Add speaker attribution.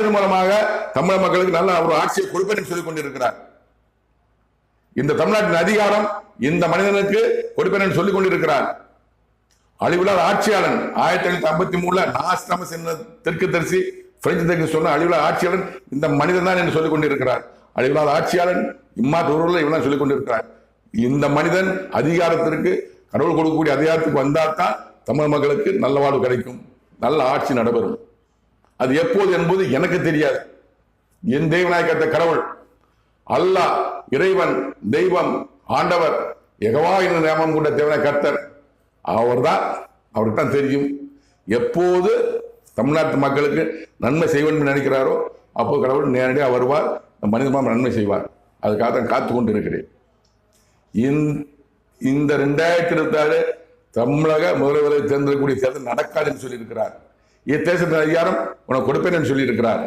Speaker 1: தேர்தல் மூலமாக தமிழக மக்களுக்கு நல்ல ஒரு ஆட்சியை கொடுப்பேன் சொல்லிக் கொண்டிருக்கிறார். இந்த தமிழ்நாட்டின் அதிகாரம் இந்த மனிதனுக்கு கொடுப்பேன் சொல்லிக் கொண்டிருக்கிறார். அழிவுலாத ஆட்சியாளன் 1953 நாஸ்டாமஸ் என்ன தெற்கு தரிசி பிரெஞ்சு தெற்கு சொன்ன அழிவுலாத ஆட்சியாளன் இந்த மனிதன் தான் என்று சொல்லிக் கொண்டிருக்கிறார். அழிவுலாத ஆட்சியாளன் இம்மாற்றூரில் இவன் சொல்லிக் கொண்டிருக்கிறார். இந்த மனிதன் அதிகாரத்திற்கு கடவுள் கொடுக்கக்கூடிய அதிகாரத்துக்கு வந்தால்தான் தமிழ் மக்களுக்கு நல்ல வாழ்வு கிடைக்கும், நல்ல ஆட்சி நடைபெறும். அது எப்போது என்பது எனக்கு தெரியாது. என் தேவநாயகத்த கடவுள் அல்லாஹ், இறைவன், தெய்வம், ஆண்டவர், யெகோவா என்ற நாமம் கொண்ட தேவனாய் கர்த்தர், அவருக்கு தான் தெரியும் எப்போது தமிழ்நாட்டு மக்களுக்கு நன்மை செய்வேன் நினைக்கிறாரோ அப்போ கடவுள் நேரடியாக வருவார், மனிதமாக நன்மை செய்வார். அதுக்காக தான் காத்து கொண்டு இருக்கிறேன். இந்த 2026 தமிழக முதல்வரை தேர்ந்தெடுக்கக்கூடிய தேர்தல் நடக்காது என்று சொல்லியிருக்கிறார். இத்தேசத்தின் அதிகாரம் உனக்கு கொடுப்பேன் என்று சொல்லியிருக்கிறார்.